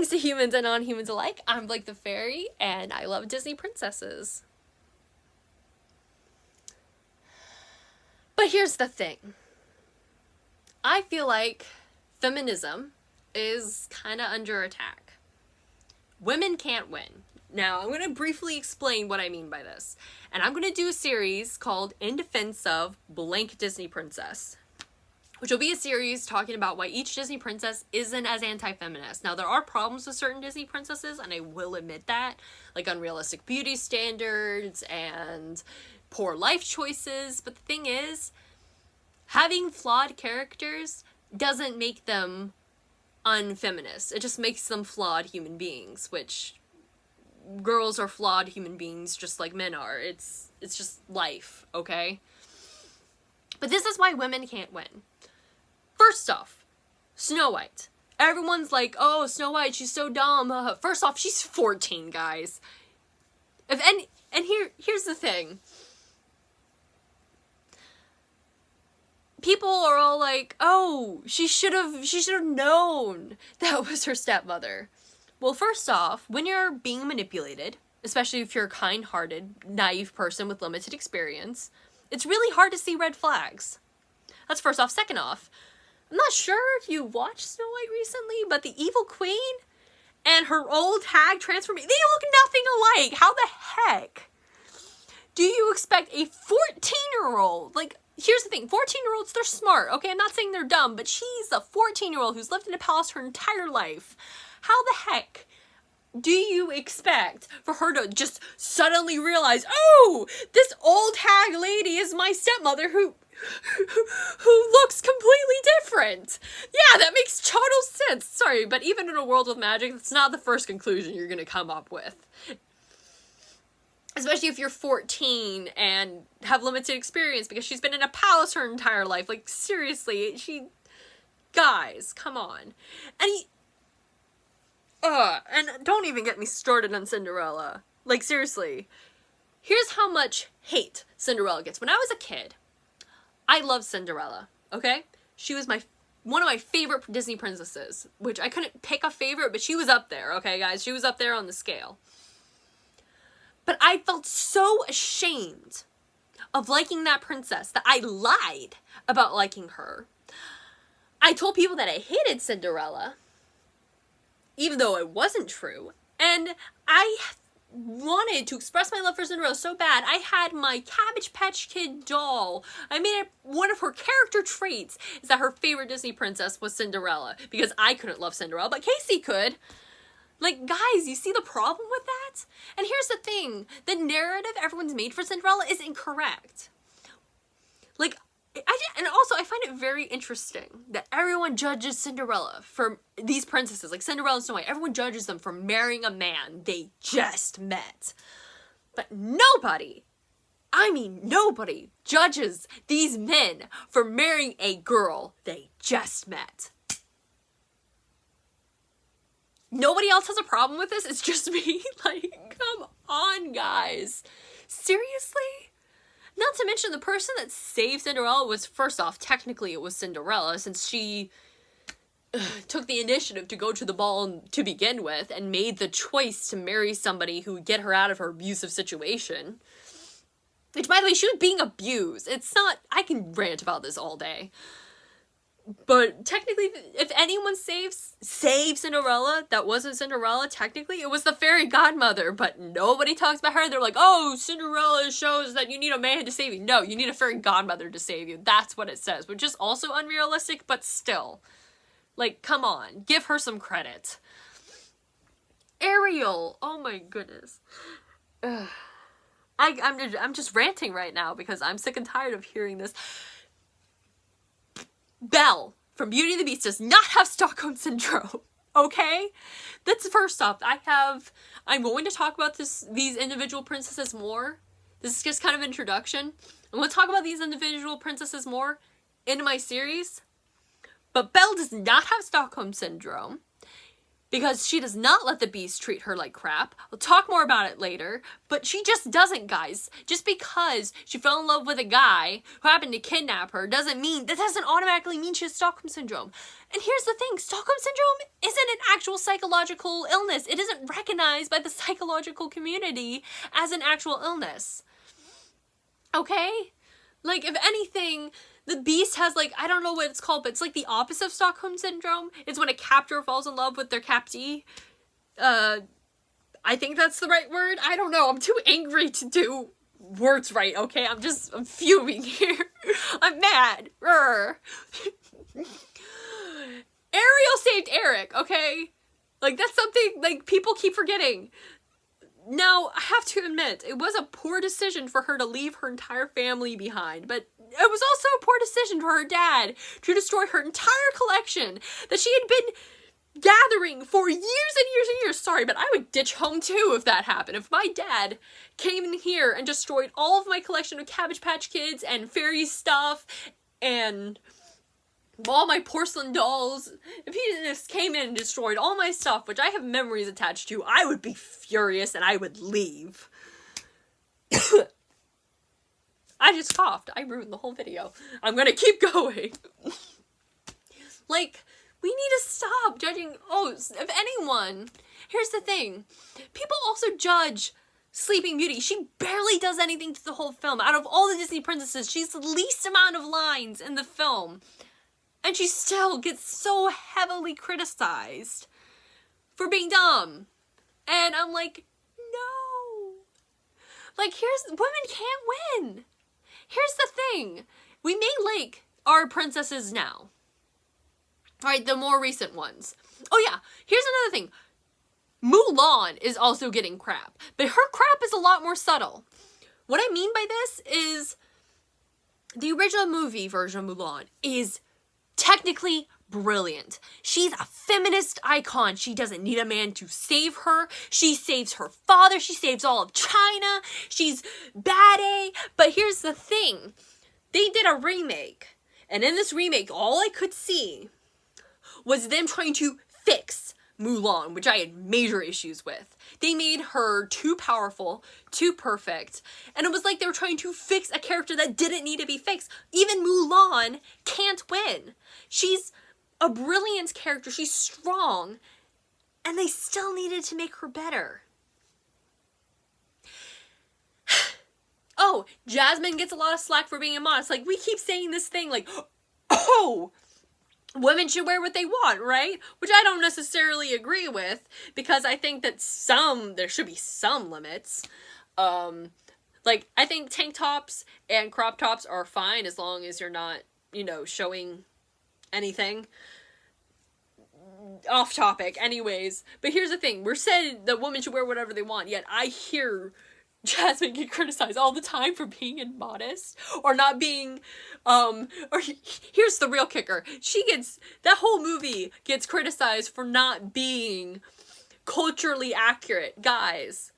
Greetings to humans and non-humans alike. I'm Blake the Fairy, and I love Disney princesses. But here's the thing. I feel like feminism is kind of under attack. Women can't win. Now, I'm going to briefly explain what I mean by this. And I'm going to do a series called In Defense of Blank Disney Princess, which will be a series talking about why each Disney princess isn't as anti-feminist. Now, there are problems with certain Disney princesses, and I will admit that, like unrealistic beauty standards and poor life choices. But the thing is, having flawed characters doesn't make them unfeminist. It just makes them flawed human beings, which girls are flawed human beings just like men are. It's just life, okay? But this is why women can't win. First off, Snow White. Everyone's like, oh, Snow White, she's so dumb. First off, she's 14, guys. Here's the thing. People are all like, oh, she should have known that was her stepmother. Well, first off, when you're being manipulated, especially if you're a kind-hearted, naive person with limited experience, it's really hard to see red flags. That's first off. Second off, I'm not sure if you watched Snow White recently, but the evil queen and her old hag transformation, they look nothing alike. How the heck do you expect a 14-year-old, like, here's the thing, 14-year-olds, they're smart, okay? I'm not saying they're dumb, but she's a 14-year-old who's lived in a palace her entire life. How the heck do you expect for her to just suddenly realize, oh, this old hag lady is my stepmother who looks completely different? Yeah, that makes total sense. Sorry, but even in a world with magic, that's not the first conclusion you're gonna come up with. Especially if you're 14 and have limited experience, because she's been in a palace her entire life. Like, seriously, guys, come on. And don't even get me started on Cinderella. Like, seriously. Here's how much hate Cinderella gets. When I was a kid, I loved Cinderella, okay? She was one of my favorite Disney princesses, which I couldn't pick a favorite, but she was up there, okay, guys? She was up there on the scale. But I felt so ashamed of liking that princess that I lied about liking her. I told people that I hated Cinderella, even though it wasn't true, and I wanted to express my love for Cinderella so bad. I had my Cabbage Patch Kid doll. I made it one of her character traits is that her favorite Disney princess was Cinderella, because I couldn't love Cinderella, but Casey could. Like, guys, you see the problem with that? And here's the thing. The narrative everyone's made for Cinderella is incorrect. Like, and also, I find it very interesting that everyone judges Cinderella for these princesses, like Cinderella and Snow White. Everyone judges them for marrying a man they just met. But nobody, I mean nobody, judges these men for marrying a girl they just met. Nobody else has a problem with this? It's just me? Like, come on, guys. Seriously? Not to mention the person that saved Cinderella was, first off, technically it was Cinderella, since she took the initiative to go to the ball to begin with and made the choice to marry somebody who would get her out of her abusive situation. Which, by the way, she was being abused. It's not, I can rant about this all day. But technically, if anyone saved Cinderella that wasn't Cinderella, technically it was the fairy godmother, but nobody talks about her. They're like, oh, Cinderella shows that you need a man to save you. No, you need a fairy godmother to save you. That's what it says, which is also unrealistic, but still. Like, come on, give her some credit. Ariel, oh my goodness. I'm just ranting right now because I'm sick and tired of hearing this. Belle from Beauty and the Beast does not have Stockholm Syndrome, okay? That's first off. I'm going to talk about these individual princesses more. This is just kind of an introduction. I'm going to talk about these individual princesses more in my series. But Belle does not have Stockholm Syndrome because she does not let the Beast treat her like crap. I'll talk more about it later, but she just doesn't, guys. Just because she fell in love with a guy who happened to kidnap her doesn't automatically mean she has Stockholm Syndrome. And here's the thing, Stockholm Syndrome isn't an actual psychological illness. It isn't recognized by the psychological community as an actual illness. Okay? Like, if anything, the Beast has, like, I don't know what it's called, but it's like the opposite of Stockholm Syndrome. It's when a captor falls in love with their captee. I think that's the right word. I don't know. I'm too angry to do words right, okay? I'm fuming here. I'm mad. Ariel saved Eric, okay? Like, that's something, like, people keep forgetting. Now, I have to admit, it was a poor decision for her to leave her entire family behind, but it was also a poor decision for her dad to destroy her entire collection that she had been gathering for years and years and years. Sorry, but I would ditch home too if that happened. If my dad came in here and destroyed all of my collection of Cabbage Patch Kids and fairy stuff and all my porcelain dolls, if he just came in and destroyed all my stuff, which I have memories attached to, I would be furious and I would leave. I just coughed. I ruined the whole video. I'm gonna keep going. Like, we need to stop judging, if anyone. Here's the thing. People also judge Sleeping Beauty. She barely does anything to the whole film. Out of all the Disney princesses, she's the least amount of lines in the film. And she still gets so heavily criticized for being dumb. And I'm like, no. Like, women can't win. Here's the thing. We may like our princesses now. Right, the more recent ones. Oh yeah, here's another thing. Mulan is also getting crap. But her crap is a lot more subtle. What I mean by this is the original movie version of Mulan is technically brilliant. She's a feminist icon. She doesn't need a man to save her. She saves her father. She saves all of China. She's bad A. But here's the thing. They did a remake. And in this remake, all I could see was them trying to fix Mulan, which I had major issues with. They made her too powerful, too perfect, and it was like they were trying to fix a character that didn't need to be fixed. Even Mulan can't win. She's a brilliant character, she's strong, and they still needed to make her better. Oh, Jasmine gets a lot of slack for being immodest. Like, we keep saying this thing like, oh, women should wear what they want, right? Which I don't necessarily agree with, because I think that there should be some limits. Like, I think tank tops and crop tops are fine as long as you're not, showing anything. Off topic, anyways. But here's the thing. We're saying that women should wear whatever they want, yet I hear Jasmine get criticized all the time for being immodest or not being, here's the real kicker. That whole movie gets criticized for not being culturally accurate. Guys,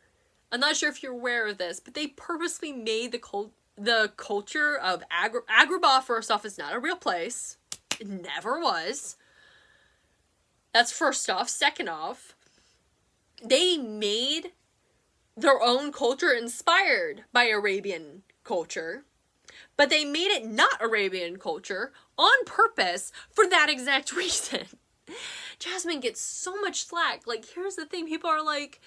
I'm not sure if you're aware of this, but they purposely made the culture of Agrabah, first off, is not a real place. It never was. That's first off. Second off, they made their own culture inspired by Arabian culture, but they made it not Arabian culture on purpose for that exact reason. Jasmine gets so much slack. Like, here's the thing. People are like,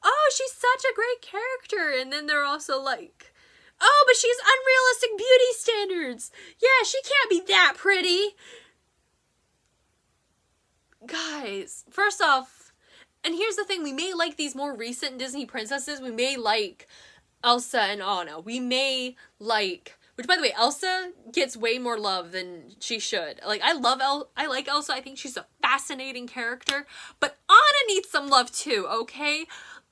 oh, she's such a great character. And then they're also like, oh, but she's unrealistic beauty standards. Yeah, she can't be that pretty. Guys, first off, and here's the thing, we may like these more recent Disney princesses. We may like Elsa and Anna. We may like, which by the way, Elsa gets way more love than she should. Like, I like Elsa. I think she's a fascinating character. But Anna needs some love too, okay?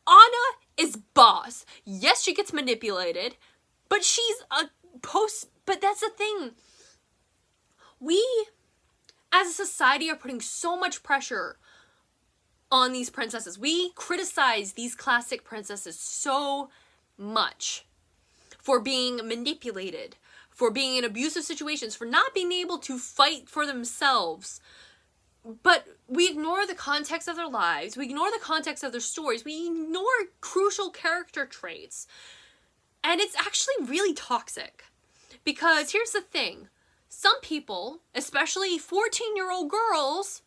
Anna is boss. Yes, she gets manipulated, but she's but that's the thing. We, as a society, are putting so much pressure on these princesses. We criticize these classic princesses so much for being manipulated, for being in abusive situations, for not being able to fight for themselves, But we ignore the context of their lives, we ignore the context of their stories, we ignore crucial character traits. And it's actually really toxic. Because here's the thing. Some people, especially 14-year-old girls,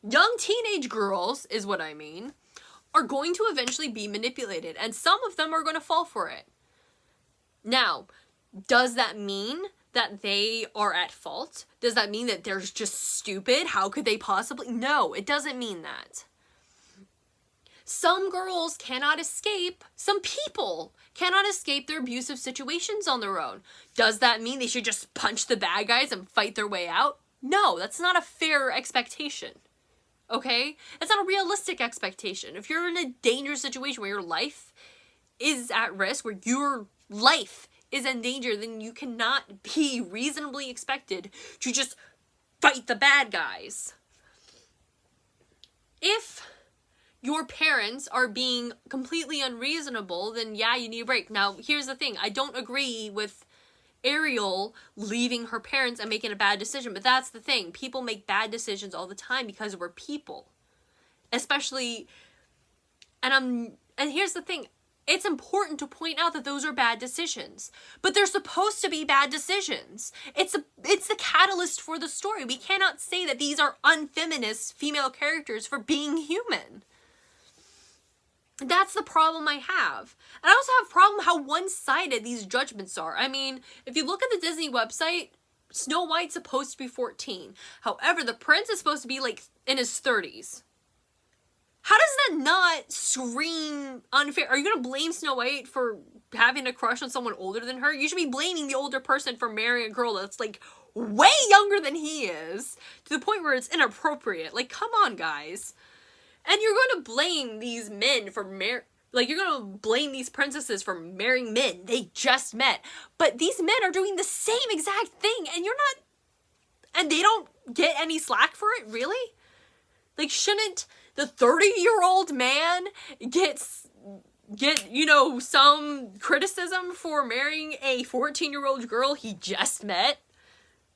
young teenage girls is what I mean, are going to eventually be manipulated. And some of them are going to fall for it. Now, does that mean that they are at fault? Does that mean that they're just stupid? How could they possibly? No, it doesn't mean that. Some girls cannot escape, some people cannot escape their abusive situations on their own. Does that mean they should just punch the bad guys and fight their way out? No, that's not a fair expectation. Okay? That's not a realistic expectation. If you're in a dangerous situation where your life is at risk, where your life is in danger, then you cannot be reasonably expected to just fight the bad guys. If your parents are being completely unreasonable, then yeah, you need a break. Now, here's the thing. I don't agree with Ariel leaving her parents and making a bad decision, but that's the thing. People make bad decisions all the time because we're people. Especially, and here's the thing. It's important to point out that those are bad decisions, but they're supposed to be bad decisions. It's the catalyst for the story. We cannot say that these are unfeminist female characters for being human. That's the problem I have. And I also have a problem how one-sided these judgments are. I mean, if you look at the Disney website, Snow White's supposed to be 14. However, the prince is supposed to be like in his 30s. How does that not scream unfair? Are you going to blame Snow White for having a crush on someone older than her? You should be blaming the older person for marrying a girl that's like way younger than he is, to the point where it's inappropriate. Like, come on, guys. And you're going to blame these men for you're going to blame these princesses for marrying men they just met. But these men are doing the same exact thing, and you're not, and they don't get any slack for it, really? Like, shouldn't the 30-year-old man get some criticism for marrying a 14-year-old girl he just met?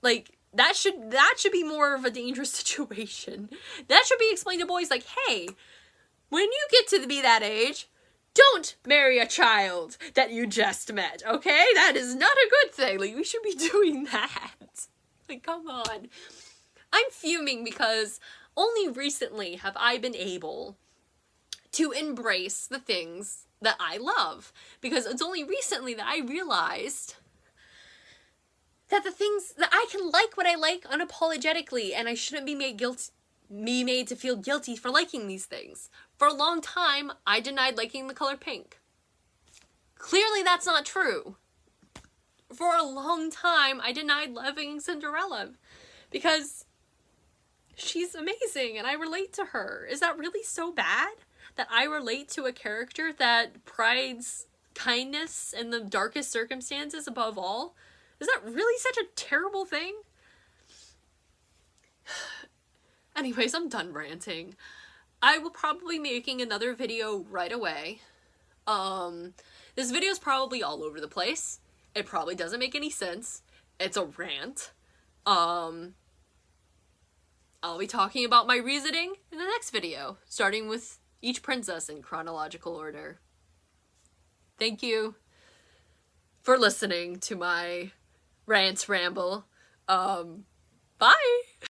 Like, that should be more of a dangerous situation. That should be explained to boys like, hey, when you get to be that age, don't marry a child that you just met, okay? That is not a good thing. Like, we should be doing that. Like, come on. I'm fuming because only recently have I been able to embrace the things that I love. Because it's only recently that I realized that the things that I can like what I like unapologetically, and I shouldn't be made to feel guilty for liking these things. For a long time, I denied liking the color pink. Clearly that's not true. For a long time, I denied loving Cinderella because she's amazing and I relate to her. Is that really so bad that I relate to a character that prides kindness in the darkest circumstances above all? Is that really such a terrible thing? Anyways, I'm done ranting. I will probably be making another video right away. This video is probably all over the place. It probably doesn't make any sense. It's a rant. I'll be talking about my reasoning in the next video, starting with each princess in chronological order. Thank you for listening to my rant ramble. Bye!